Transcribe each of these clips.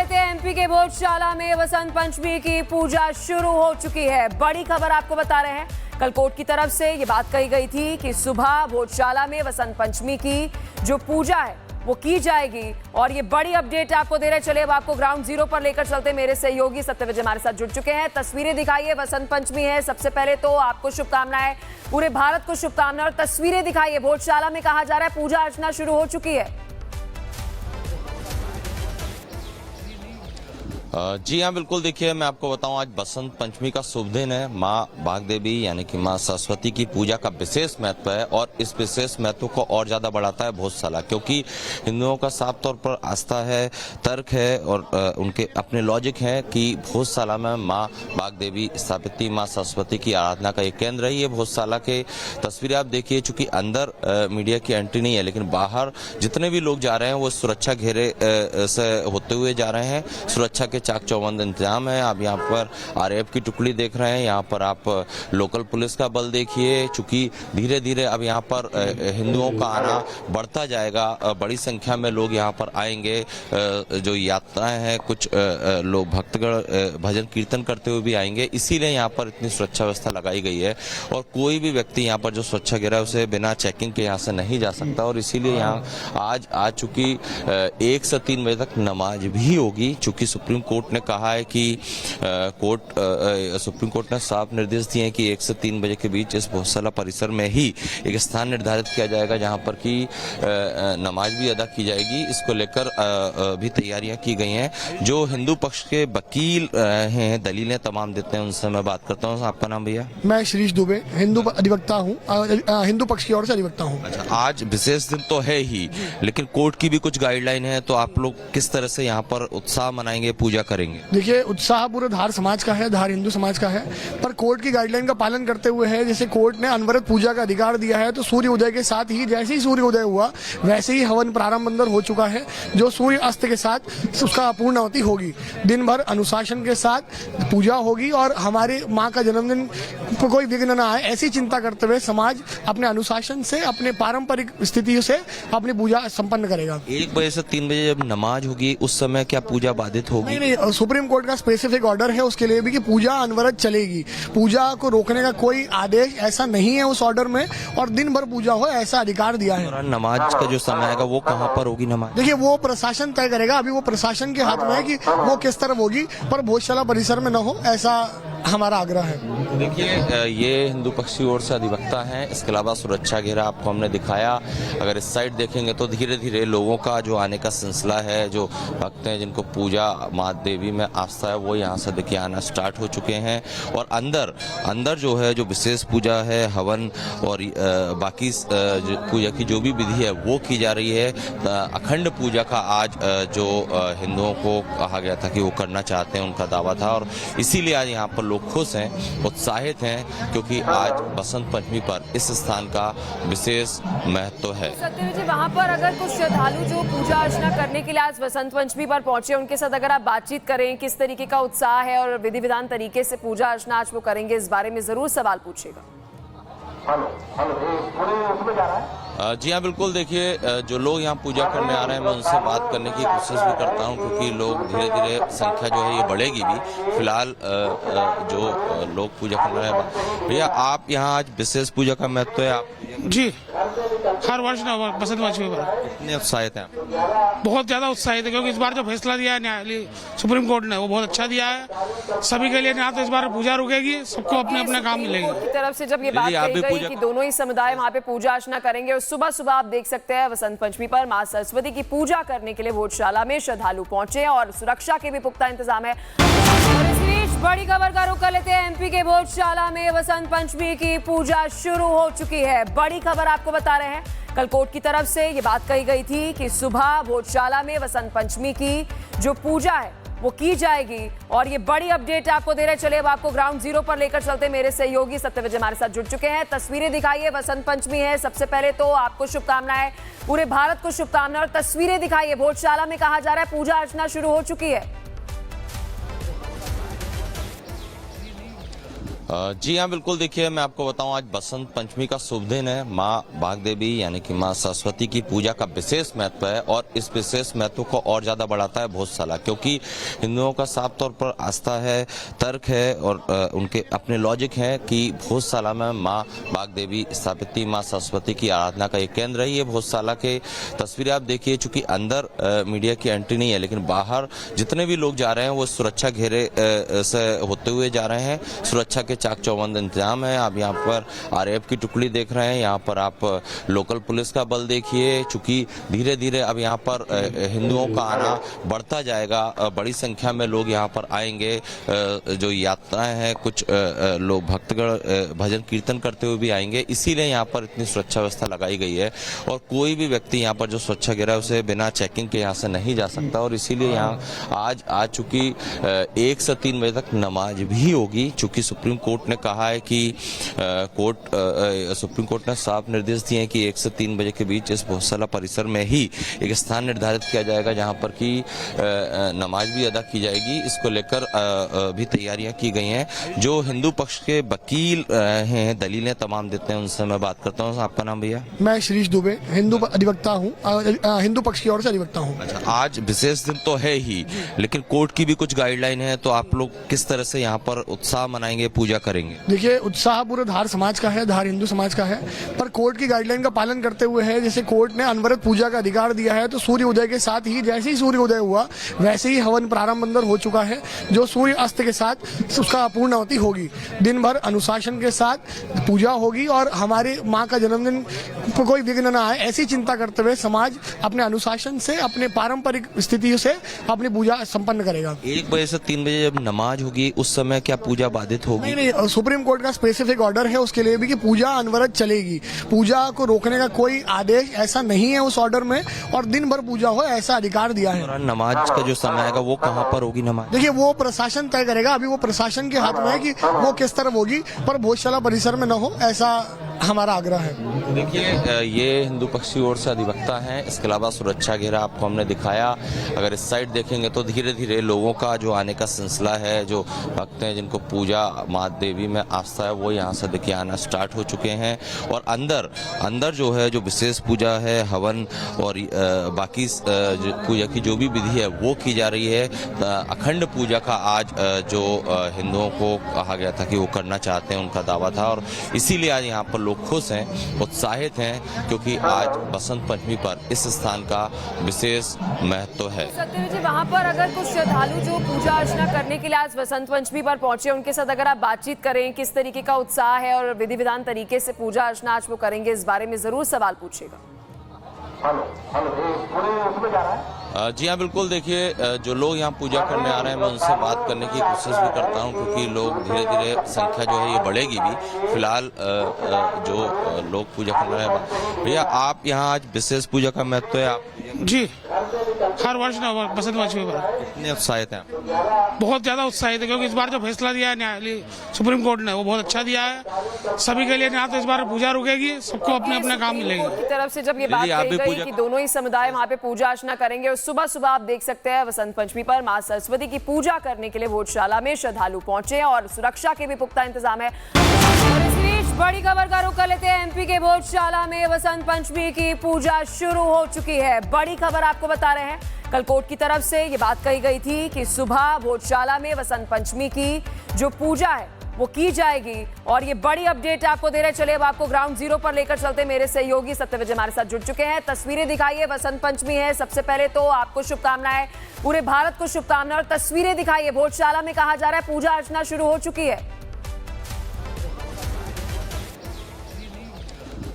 लेते हैं एमपी के भोजशाला में वसंत पंचमी की पूजा शुरू हो चुकी है। बड़ी खबर आपको बता रहे हैं, कल कोर्ट की तरफ से ये बात कही गई थी कि सुबह भोजशाला में वसंत पंचमी की जो पूजा है वो की जाएगी और ये बड़ी अपडेट आपको दे रहे। चलिए अब आपको ग्राउंड जीरो पर लेकर चलते। मेरे सहयोगी सत्यविजय हमारे साथ जुड़ चुके हैं। तस्वीरें दिखाइए, वसंत पंचमी है। सबसे पहले तो आपको शुभकामनाएं, पूरे भारत को शुभकामनाएं। और तस्वीरें दिखाइए, भोजशाला में कहा जा रहा है पूजा अर्चना शुरू हो चुकी है। जी हाँ, बिल्कुल। देखिए, मैं आपको बताऊं, आज बसंत पंचमी का शुभ दिन है। माँ बागदेवी यानी कि माँ सरस्वती की पूजा का विशेष महत्व है और इस विशेष महत्व को और ज्यादा बढ़ाता है भोजशाला, क्योंकि हिंदुओं का साफ तौर पर आस्था है, तर्क है और उनके अपने लॉजिक है कि भोजशाला में माँ बागदेवी स्थापित थी। माँ सरस्वती की आराधना का एक केंद्र है ये भोजशाला के। तस्वीरें आप देखिए, चूंकि अंदर मीडिया की एंट्री नहीं है, लेकिन बाहर जितने भी लोग जा रहे हैं वो सुरक्षा घेरे से होते हुए जा रहे हैं। सुरक्षा के चाक चौबंद इंतजाम है। आप यहाँ पर आरएएफ की टुकड़ी देख रहे हैं, यहाँ पर आप लोकल पुलिस का बल देखिए। चूंकि धीरे धीरे अब यहाँ पर हिंदुओं का आना बढ़ता जाएगा, बड़ी संख्या में लोग यहाँ पर आएंगे। जो यात्राएं हैं, कुछ लोग भक्तगण भजन कीर्तन करते हुए भी आएंगे, इसीलिए यहाँ पर इतनी सुरक्षा व्यवस्था लगाई गई है। और कोई भी व्यक्ति यहाँ पर जो सुरक्षा घेरा है उसे बिना चेकिंग के यहाँ से नहीं जा सकता। और इसीलिए यहाँ आज चूंकि 1 से 3 बजे तक नमाज भी होगी। चूंकि सुप्रीम कोर्ट ने कहा है कि सुप्रीम कोर्ट ने साफ निर्देश दिए हैं कि 1 से 3 बजे के बीच इस भोजशाला परिसर में ही एक स्थान निर्धारित किया जाएगा जहां पर कि नमाज भी अदा की जाएगी। इसको लेकर भी तैयारियां की गई हैं। जो हिंदू पक्ष के वकील हैं, दलीलें तमाम देते हैं, उनसे मैं बात करता हूँ। आपका नाम भैया? मैं श्रीश दुबे, हिंदू अधिवक्ता हूँ, हिंदू पक्ष की ओर से अधिवक्ता हूँ। अच्छा, आज विशेष दिन तो है ही, लेकिन कोर्ट की भी कुछ गाइडलाइन है, तो आप लोग किस तरह से यहाँ पर उत्साह मनाएंगे, पूजा करेंगे? देखिए, उत्साह पूरे धार समाज का है, धार हिंदू समाज का है, पर कोर्ट की गाइडलाइन का पालन करते हुए है। जैसे कोर्ट ने अनवरत पूजा का अधिकार दिया है, तो सूर्य उदय के साथ ही, जैसे ही सूर्य उदय हुआ वैसे ही हवन प्रारंभ अंदर हो चुका है, जो सूर्य अस्त के साथ उसका पूर्णाहुति होगी। दिन भर अनुशासन के साथ पूजा होगी और हमारे माँ का जन्मदिन को कोई विघ्न न आए, ऐसी चिंता करते हुए समाज अपने अनुशासन से, अपने पारंपरिक स्थितियों से अपनी पूजा संपन्न करेगा। 1 बजे से 3 बजे जब नमाज होगी, उस समय क्या पूजा बाधित होगी? नहीं, सुप्रीम कोर्ट का स्पेसिफिक ऑर्डर है उसके लिए भी कि पूजा अनवरत चलेगी। पूजा को रोकने का कोई आदेश ऐसा नहीं है उस ऑर्डर में, और दिन भर पूजा हो ऐसा अधिकार दिया है। नमाज का जो समय है वो कहाँ पर होगी नमाज? देखिए, वो प्रशासन तय करेगा। अभी वो प्रशासन के हाथ में है कि वो किस तरफ होगी, पर भोजशाला परिसर में न हो, ऐसा हमारा आग्रह है। देखिए, ये हिंदू पक्ष की ओर से अधिवक्ता हैं। इसके अलावा सुरक्षा घेरा आपको हमने दिखाया। अगर इस साइड देखेंगे तो धीरे धीरे लोगों का जो आने का सिलसिला है, जो भक्त हैं जिनको पूजा माँ देवी में आस्था है, वो यहाँ से देखिए आना स्टार्ट हो चुके हैं। और अंदर जो है, जो विशेष पूजा है, हवन और बाकी पूजा की जो भी विधि है वो की जा रही है। अखंड पूजा का आज जो हिंदुओं को कहा गया था कि वो करना चाहते हैं, उनका दावा था, और इसीलिए आज यहाँ पर लोग खुश हैं, उत्साहित हैं, क्योंकि आज बसंत पंचमी पर इस स्थान का विशेष महत्व है। सत्यविजय, वहाँ पर अगर कुछ श्रद्धालु जो पूजा अर्चना करने के लिए आज बसंत पंचमी पर पहुंचे, उनके साथ अगर आप बातचीत करें, किस तरीके का उत्साह है और विधि विधान तरीके से पूजा अर्चना आज वो करेंगे, इस बारे में जरूर सवाल पूछिएगा। जी हाँ, बिल्कुल। देखिए, जो लोग यहाँ पूजा करने आ रहे हैं, मैं उनसे बात करने की कोशिश भी करता हूँ, क्योंकि लोग धीरे धीरे संख्या जो है ये बढ़ेगी भी। फिलहाल जो लोग पूजा कर रहे हैं, भैया आप यहाँ आज विशेष पूजा का महत्व है आप जी हर वर्ष ना बसंत पंचमी पर कितने उत्साहित हैं आप? बहुत ज्यादा उत्साहित है, क्योंकि इस बार जो फैसला दिया है न्यायालय सुप्रीम कोर्ट ने, वो बहुत अच्छा दिया है सभी के लिए। ना तो इस बार पूजा रुकेगी, सबको अपने अपने काम मिलेंगे। की तरफ से जब ये बात कही गई कि दोनों ही समुदाय वहाँ पे पूजा अर्चना करेंगे, और सुबह सुबह आप देख सकते हैं वसंत पंचमी पर माँ सरस्वती की पूजा करने के लिए भोजशाला में श्रद्धालु पहुंचे हैं और सुरक्षा के भी पुख्ता इंतजाम है। और इस बीच बड़ी खबर का रुख कर लेते हैं। एमपी के भोजशाला में वसंत पंचमी की पूजा शुरू हो चुकी है। बड़ी खबर आपको बता रहे हैं, कल कोर्ट की तरफ से ये बात कही गई थी कि सुबह भोजशाला में वसंत पंचमी की जो पूजा है वो की जाएगी और ये बड़ी अपडेट आपको दे रहे। चलिए अब आपको ग्राउंड जीरो पर लेकर चलते। मेरे सहयोगी सत्यविजय हमारे साथ जुड़ चुके हैं। तस्वीरें दिखाइए, वसंत पंचमी है। सबसे पहले तो आपको शुभकामनाएं, पूरे भारत को शुभकामनाएं। और तस्वीरें दिखाइए, भोजशाला में कहा जा रहा है पूजा अर्चना शुरू हो चुकी है। जी हाँ, बिल्कुल। देखिए, मैं आपको बताऊं, आज बसंत पंचमी का शुभ दिन है। माँ भागदेवी यानी कि माँ सरस्वती की पूजा का विशेष महत्व है और इस विशेष महत्व को और ज्यादा बढ़ाता है भोजशाला, क्योंकि हिंदुओं का साफ तौर पर आस्था है, तर्क है और उनके अपने लॉजिक है कि भोजशाला में माँ भागदेवी स्थापित थी। माँ सरस्वती की आराधना का एक केंद्र है ये भोजशाला के। तस्वीरें आप देखिए, चूंकि अंदर मीडिया की एंट्री नहीं है, लेकिन बाहर जितने भी लोग जा रहे हैं वो सुरक्षा घेरे से होते हुए जा रहे हैं। सुरक्षा के चाक चौबंद इंतजाम है। आप यहाँ पर आरएएफ की टुकड़ी देख रहे हैं, यहाँ पर आप लोकल पुलिस का बल देखिए। चूंकि धीरे धीरे अब यहाँ पर हिंदुओं का आना बढ़ता जाएगा, बड़ी संख्या में लोग यहाँ पर आएंगे। जो यात्राएं हैं, कुछ लोग भक्तगण भजन कीर्तन करते हुए भी आएंगे, इसीलिए यहाँ पर इतनी सुरक्षा व्यवस्था लगाई गई है। और कोई भी व्यक्ति यहाँ पर जो सुरक्षा घेरा है उसे बिना चेकिंग के यहाँ से नहीं जा सकता। और इसीलिए यहाँ आज चूंकि 1 से 3 बजे तक नमाज भी होगी, चूंकि सुप्रीम कोर्ट ने कहा है कि सुप्रीम कोर्ट ने साफ निर्देश दिए हैं कि 1 से 3 बजे के बीच इस भोजशाला परिसर में ही एक स्थान निर्धारित किया जाएगा जहां पर कि नमाज भी अदा की जाएगी। इसको लेकर भी तैयारियां की गई हैं। जो हिंदू पक्ष के वकील हैं, दलीलें तमाम देते हैं, उनसे मैं बात करता हूँ। आपका नाम भैया? मैं श्रीश दुबे, हिंदू अधिवक्ता हूँ, हिंदू पक्ष की ओर से अधिवक्ता हूँ। अच्छा, आज विशेष दिन तो है ही, लेकिन कोर्ट की भी कुछ गाइडलाइन है, तो आप लोग किस तरह से यहाँ पर उत्साह मनाएंगे, पूजा करेंगे? देखिए, उत्साह पूरे धार समाज का है, धार हिंदू समाज का है, पर कोर्ट की गाइडलाइन का पालन करते हुए है। जैसे कोर्ट ने अनवरत पूजा का अधिकार दिया है, तो सूर्य उदय के साथ ही, जैसे ही सूर्य उदय हुआ वैसे ही हवन प्रारंभ अंदर हो चुका है। जो सूर्य अस्त के साथ उसका पूर्णाहुति होगी। दिन भर अनुशासन के साथ पूजा होगी और हमारी माँ का जन्मदिन को कोई विघ्न ना आए, ऐसी चिंता करते हुए समाज अपने अनुशासन से, अपने पारंपरिक स्थिति से अपनी पूजा संपन्न करेगा। 1 बजे से 3 बजे जब नमाज होगी, उस समय क्या पूजा बाधित होगी? नहीं, सुप्रीम कोर्ट का स्पेसिफिक ऑर्डर है उसके लिए भी कि पूजा अनवरत चलेगी। पूजा को रोकने का कोई आदेश ऐसा नहीं है उस ऑर्डर में, और दिन भर पूजा हो ऐसा अधिकार दिया है। नमाज का जो समय आएगा वो कहाँ पर होगी नमाज? देखिए, वो प्रशासन तय करेगा। अभी वो प्रशासन के हाथ में है कि वो किस तरफ होगी, पर भोजशाला परिसर में न हो, ऐसा हमारा आग्रह है। देखिए, ये हिंदू पक्ष की ओर से अधिवक्ता हैं। इसके अलावा सुरक्षा घेरा आपको हमने दिखाया। अगर इस साइड देखेंगे तो धीरे धीरे लोगों का जो आने का सिलसिला है, जो भक्त हैं जिनको पूजा माँ देवी में आस्था है, वो यहाँ से देखिए आना स्टार्ट हो चुके हैं। और अंदर जो है, जो विशेष पूजा है, हवन और बाकी पूजा की जो भी विधि है वो की जा रही है। अखंड पूजा का आज जो हिंदुओं को कहा गया था कि वो करना चाहते हैं, उनका दावा था, और इसीलिए आज यहाँ पर लोग खुश हैं, उत्साहित हैं, क्योंकि आज बसंत पंचमी पर इस स्थान का विशेष महत्व है। सत्यवीर जी, वहाँ पर अगर कुछ श्रद्धालु जो पूजा अर्चना करने के लिए आज बसंत पंचमी पर पहुंचे, उनके साथ अगर आप बातचीत करें, किस तरीके का उत्साह है और विधि विधान तरीके से पूजा अर्चना आज वो करेंगे, इस बारे में जरूर सवाल पूछिएगा। जी हाँ, बिल्कुल। देखिए, जो लोग यहाँ पूजा करने आ रहे हैं, मैं उनसे बात करने की कोशिश भी करता हूँ, क्योंकि लोग धीरे धीरे संख्या जो है ये बढ़ेगी भी। फिलहाल जो लोग पूजा कर रहे हैं, भैया आप यहाँ आज विशेष पूजा का महत्व है आप? जी, हर वर्ष ना बसंत पंचमी पर कितने उत्साहित हैं? बहुत ज्यादा उत्साहित है, क्योंकि इस बार जो फैसला दिया है न्यायालय सुप्रीम कोर्ट ने, वो बहुत अच्छा दिया है सभी के लिए। ना तो इस बार पूजा रुकेगी, सबको अपने अपने काम मिलेगी। की तरफ से जब ये बात कही गई कि दोनों ही समुदाय वहाँ पे पूजा अर्चना करेंगे, और सुबह सुबह आप देख सकते हैं वसंत पंचमी पर माँ सरस्वती की पूजा करने के लिए भोजशाला में श्रद्धालु पहुंचे हैं और सुरक्षा के भी पुख्ता इंतजाम है। और इस बीच बड़ी खबर का रुख कर लेते हैं। एमपी के भोजशाला में वसंत पंचमी की पूजा शुरू हो चुकी है। बड़ी खबर आपको बता रहे हैं, कल कोर्ट की तरफ से ये बात कही गई थी कि सुबह भोजशाला में वसंत पंचमी की जो पूजा है वो की जाएगी, और ये बड़ी अपडेट आपको दे रहे। चलिए अब आपको ग्राउंड जीरो पर लेकर चलते। मेरे सहयोगी सत्यवीर हमारे साथ जुड़ चुके हैं। तस्वीरें दिखाइए, वसंत पंचमी है। सबसे पहले तो आपको शुभकामनाएं, पूरे भारत को शुभकामनाएं, और तस्वीरें दिखाइए। भोजशाला में कहा जा रहा है पूजा अर्चना शुरू हो चुकी है।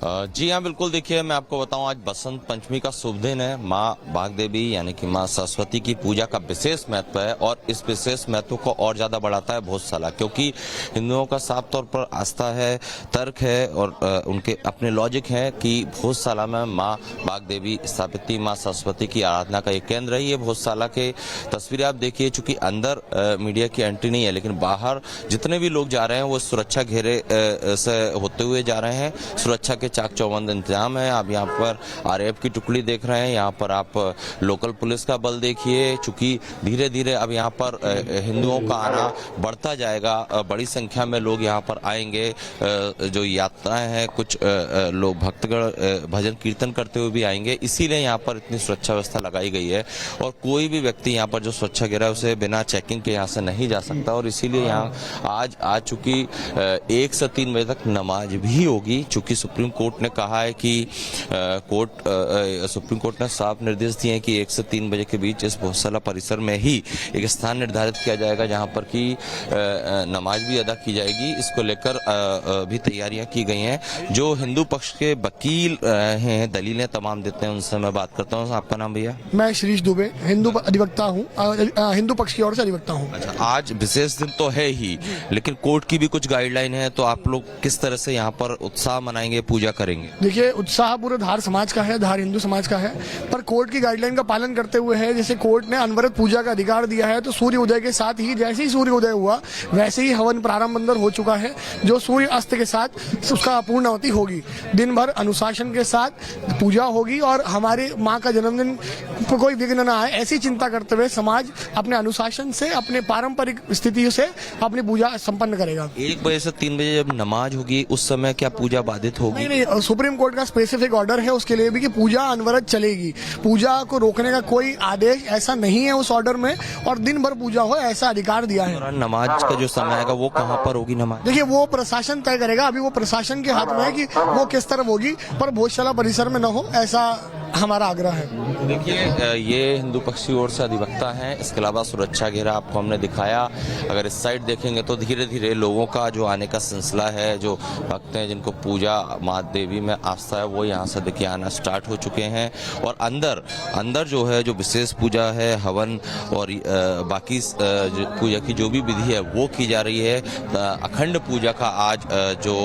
जी हाँ, बिल्कुल। देखिए, मैं आपको बताऊं, आज बसंत पंचमी का शुभ दिन है। माँ भागदेवी यानी कि माँ सरस्वती की पूजा का विशेष महत्व है और इस विशेष महत्व को और ज्यादा बढ़ाता है भोजशाला, क्योंकि हिंदुओं का साफ तौर पर आस्था है, तर्क है और उनके अपने लॉजिक है कि भोजशाला में माँ भागदेवी स्थापित थी। माँ सरस्वती की आराधना का एक केंद्र है ये भोजशाला के। तस्वीरें आप देखिए, चूंकि अंदर मीडिया की एंट्री नहीं है, लेकिन बाहर जितने भी लोग जा रहे हैं वो सुरक्षा घेरे से होते हुए जा रहे हैं। सुरक्षा के चाक चौबंद इंतजाम है। आप यहाँ पर आरएएफ की टुकड़ी देख रहे हैं, यहाँ पर आप लोकल पुलिस का बल देखिए। चूंकि धीरे धीरे अब यहाँ पर हिंदुओं का आना बढ़ता जाएगा, बड़ी संख्या में लोग यहाँ पर आएंगे। जो यात्राएं हैं, कुछ लोग भक्तगण भजन कीर्तन करते हुए भी आएंगे, इसीलिए यहाँ पर इतनी सुरक्षा व्यवस्था लगाई गई है। और कोई भी व्यक्ति यहाँ पर जो स्वच्छाग्रह है उसे बिना चेकिंग के यहाँ से नहीं जा सकता। और इसीलिए यहाँ आज चूंकि 1 से 3 बजे तक नमाज भी होगी। चूंकि सुप्रीम कोर्ट ने कहा है कि सुप्रीम कोर्ट ने साफ निर्देश दिए हैं कि 1 से 3 बजे के बीच इस भोजशाला परिसर में ही एक स्थान निर्धारित किया जाएगा जहाँ पर कि नमाज भी अदा की जाएगी। इसको लेकर भी तैयारियां की गई हैं। जो हिंदू पक्ष के वकील हैं, दलीलें तमाम देते हैं, उनसे मैं बात करता हूँ। आपका नाम भैया? मैं श्रीश दुबे, हिंदू अधिवक्ता हूँ, हिंदू पक्ष की ओर से अधिवक्ता हूँ। अच्छा, आज विशेष दिन तो है ही, लेकिन कोर्ट की भी कुछ गाइडलाइन है, तो आप लोग किस तरह से यहाँ पर उत्साह मनाएंगे, पूजा करेंगे? देखिए, उत्साह पूरे धार समाज का है, धार हिंदू समाज का है, पर कोर्ट की गाइडलाइन का पालन करते हुए है। जैसे कोर्ट ने अनवरत पूजा का अधिकार दिया है, तो सूर्य उदय के साथ ही, जैसे ही सूर्य उदय हुआ वैसे ही हवन प्रारंभ अंदर हो चुका है, जो सूर्य अस्त के साथ उसका पूर्णाहुति होगी। दिन भर अनुशासन के साथ पूजा होगी और हमारे माँ का जन्मदिन को कोई विघ्न न आए, ऐसी चिंता करते हुए समाज अपने अनुशासन से, अपने पारंपरिक स्थिति से अपनी पूजा संपन्न करेगा। 1 बजे से 3 बजे जब नमाज होगी, उस समय क्या पूजा बाधित होगी? नहीं, सुप्रीम कोर्ट का स्पेसिफिक ऑर्डर है उसके लिए भी कि पूजा अनवरत चलेगी। पूजा को रोकने का कोई आदेश ऐसा नहीं है उस ऑर्डर में, और दिन भर पूजा हो ऐसा अधिकार दिया है। नमाज का जो समय आएगा वो कहाँ पर होगी नमाज? देखिए, वो प्रशासन तय करेगा। अभी वो प्रशासन के हाथ में है कि वो किस तरफ होगी, पर भोजशाला परिसर में न हो, ऐसा हमारा आग्रह है। देखिए, ये हिंदू पक्ष की ओर से अधिवक्ता हैं। इसके अलावा सुरक्षा घेरा आपको हमने दिखाया। अगर इस साइड देखेंगे तो धीरे धीरे लोगों का जो आने का सिलसिला है, जो भक्त हैं जिनको पूजा माँ देवी में आस्था है, वो यहाँ से देखिए आना स्टार्ट हो चुके हैं। और अंदर जो है, जो विशेष पूजा है, हवन और बाकी पूजा की जो भी विधि है वो की जा रही है। अखंड पूजा का आज जो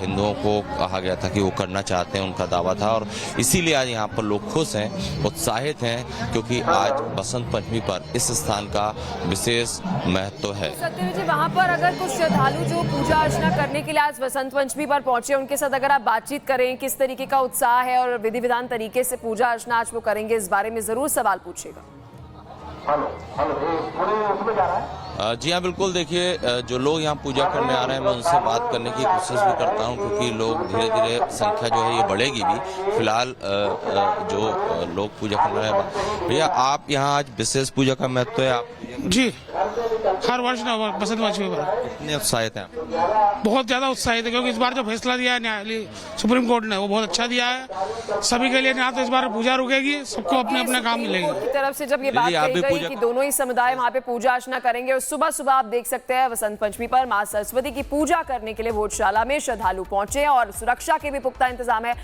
हिंदुओं को कहा गया था कि वो करना चाहते हैं, उनका दावा था, और इसीलिए आज यहाँ पर लोग खुश हैं, उत्साहित हैं, क्योंकि आज बसंत पंचमी पर इस स्थान का विशेष महत्व है। सत्यवीर जी, वहाँ पर अगर कुछ श्रद्धालु जो पूजा अर्चना करने के लिए आज बसंत पंचमी पर पहुंचे, उनके साथ अगर आप बातचीत करें, किस तरीके का उत्साह है और विधि विधान तरीके से पूजा अर्चना आज वो करेंगे, इस बारे में जरूर सवाल पूछिएगा। जी हाँ, बिल्कुल। देखिए, जो लोग यहाँ पूजा करने आ रहे हैं, मैं उनसे बात करने की कोशिश भी करता हूँ, क्योंकि लोग धीरे धीरे संख्या जो है ये बढ़ेगी भी। फिलहाल जो लोग पूजा कर रहे हैं, भैया आप यहाँ आज विशेष पूजा का महत्व है, आप जी हर वर्ष ना बसंत पंचमी पर कितने उत्साहित हैं? बहुत ज्यादा उत्साहित है, क्योंकि इस बार जो फैसला दिया है न्यायालय सुप्रीम कोर्ट ने, वो बहुत अच्छा दिया है सभी के लिए। ना तो इस बार पूजा रुकेगी, सबको अपने अपने काम मिलेगी। की तरफ से जब ये बात कही गई कि दोनों ही समुदाय वहाँ पे पूजा अर्चना करेंगे, और सुबह सुबह आप देख सकते हैं वसंत पंचमी पर मां सरस्वती की पूजा करने के लिए भोजशाला में श्रद्धालु पहुंचे और सुरक्षा के भी पुख्ता इंतजाम है।